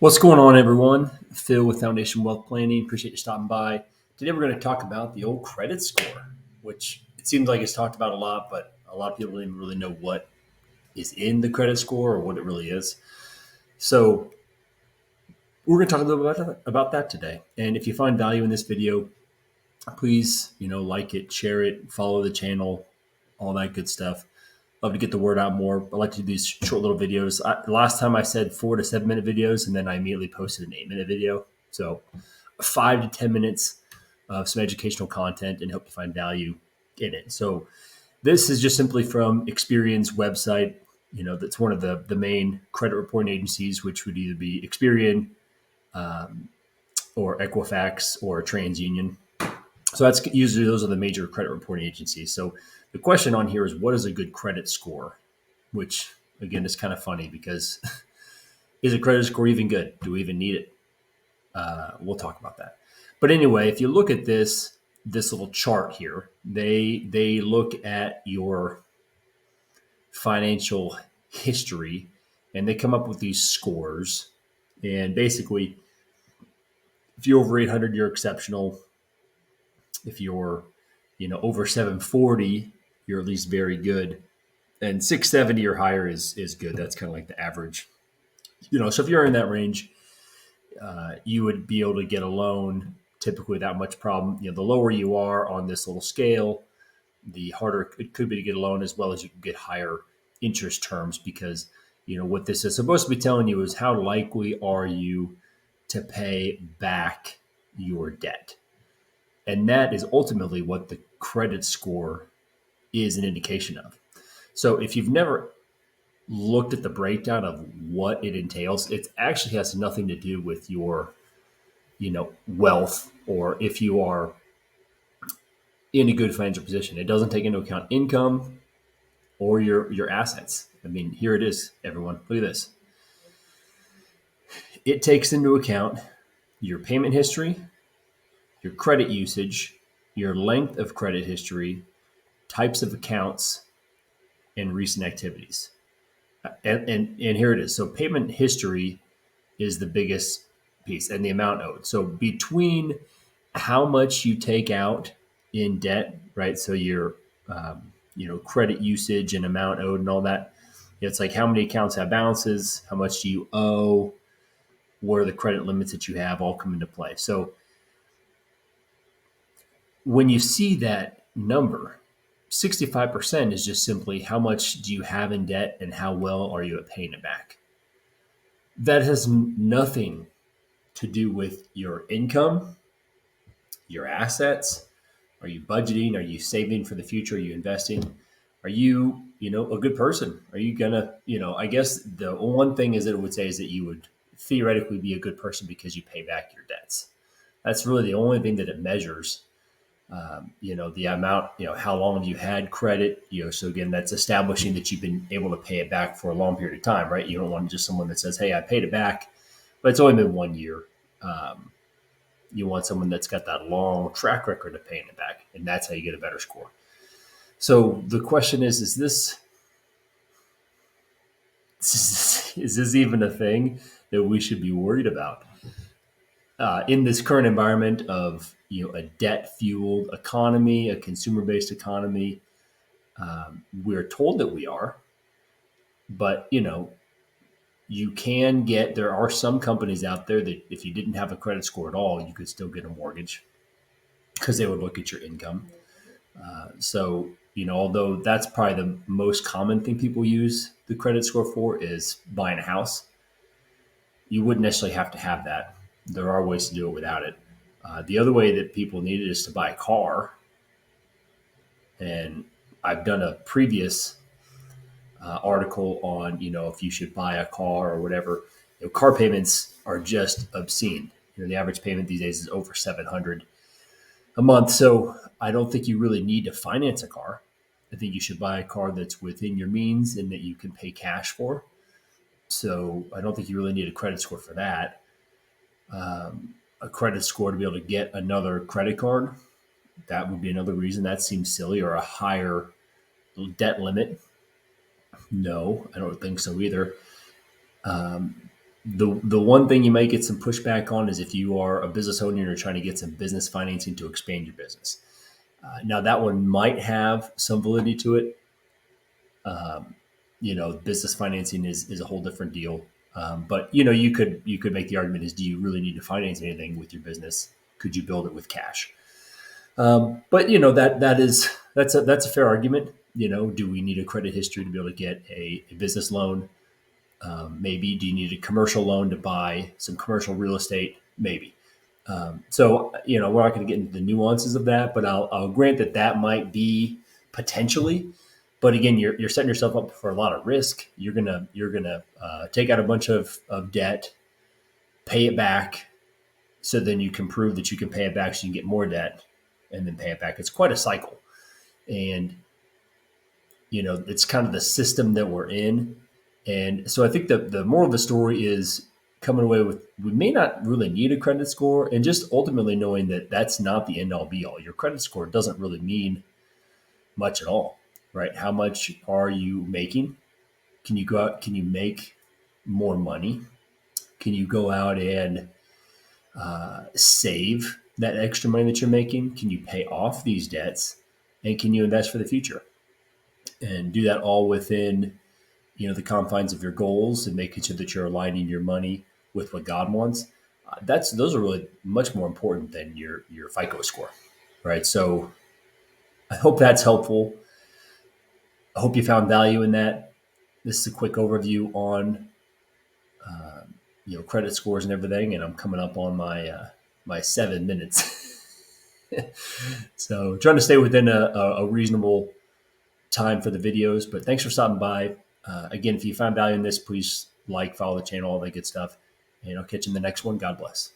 What's going on, everyone? Phil with Foundation Wealth Planning. Appreciate you stopping by. Today, we're going to talk about the old credit score, which it seems like it's talked about a lot, but a lot of people don't even really know what is in the credit score or what it really is. So, we're going to talk a little bit about that today. And if you find value in this video, please, like it, share it, follow the channel, all that good stuff. Love to get the word out more. I like to do these short little videos. Last time I said 4 to 7 minute videos, and then I immediately posted an 8 minute video. So 5 to 10 minutes of some educational content and hope to find value in it. So this is just simply from Experian's website. That's one of the main credit reporting agencies, which would either be Experian or Equifax or TransUnion. So that's usually those are the major credit reporting agencies. So the question on here is, what is a good credit score? Which again is kind of funny because is a credit score even good? Do we even need it? We'll talk about that. But anyway, if you look at this little chart here, they look at your financial history and they come up with these scores. And basically, if you're over 800, you're exceptional. If you're, over 740, you're at least very good. And 670 or higher is good. That's kind of like the average. So if you're in that range, you would be able to get a loan typically without much problem. The lower you are on this little scale, the harder it could be to get a loan, as well as you can get higher interest terms because, what this is supposed to be telling you is how likely are you to pay back your debt. And that is ultimately what the credit score is an indication of. So if you've never looked at the breakdown of what it entails, it actually has nothing to do with your, wealth or if you are in a good financial position. It doesn't take into account income or your assets. I mean, here it is, everyone. Look at this. It takes into account your payment history, your credit usage, your length of credit history, types of accounts, and recent activities. And here it is. So payment history is the biggest piece and the amount owed. So between how much you take out in debt, right? So your, credit usage and amount owed and all that. It's like how many accounts have balances, how much do you owe, what are the credit limits that you have all come into play. So when you see that number, 65% is just simply how much do you have in debt and how well are you at paying it back. That has nothing to do with your income, your assets. Are you budgeting? Are you saving for the future? Are you investing? Are you, a good person? Are you gonna, I guess the one thing is that it would say is that you would theoretically be a good person because you pay back your debts. That's really the only thing that it measures. The amount, how long have you had credit? So again, that's establishing that you've been able to pay it back for a long period of time, right? You don't want just someone that says, "Hey, I paid it back," but it's only been 1 year. You want someone that's got that long track record of paying it back, and that's how you get a better score. So the question is this is this even a thing that we should be worried about in this current environment of a debt-fueled economy, a consumer-based economy? We're told that we are, but you can get. There are some companies out there that if you didn't have a credit score at all, you could still get a mortgage because they would look at your income. So although that's probably the most common thing people use the credit score for is buying a house, you wouldn't necessarily have to have that. There are ways to do it without it. The other way that people need it is to buy a car. And I've done a previous article on, if you should buy a car or whatever. Car payments are just obscene. The average payment these days is over $700 a month. So I don't think you really need to finance a car. I think you should buy a car that's within your means and that you can pay cash for. So I don't think you really need a credit score for that. A credit score to be able to get another credit card, that would be another reason. That seems silly. Or a higher debt limit. No, I don't think so either. The one thing you might get some pushback on is if you are a business owner and you're trying to get some business financing to expand your business. Now that one might have some validity to it. Business financing is a whole different deal. But you could make the argument is, do you really need to finance anything with your business? Could you build it with cash? But that's a fair argument. Do we need a credit history to be able to get a business loan? Maybe. Do you need a commercial loan to buy some commercial real estate? Maybe. We're not going to get into the nuances of that, but I'll grant that might be potentially. But again, you're setting yourself up for a lot of risk. You're gonna take out a bunch of debt, pay it back, so then you can prove that you can pay it back, so you can get more debt, and then pay it back. It's quite a cycle, and it's kind of the system that we're in. And so I think the moral of the story is coming away with, we may not really need a credit score, and just ultimately knowing that that's not the end all be all. Your credit score doesn't really mean much at all, right? How much are you making? Can you go out? Can you make more money? Can you go out and save that extra money that you're making? Can you pay off these debts? And can you invest for the future? And do that all within the confines of your goals, and making sure that you're aligning your money with what God wants. Those are really much more important than your FICO score, right? So I hope that's helpful. I hope you found value in that. This is a quick overview on credit scores and everything, and I'm coming up on my 7 minutes. So trying to stay within a reasonable time for the videos. But thanks for stopping by. Again, if you found value in this, please follow the channel, all that good stuff. And I'll catch you in the next one. God bless.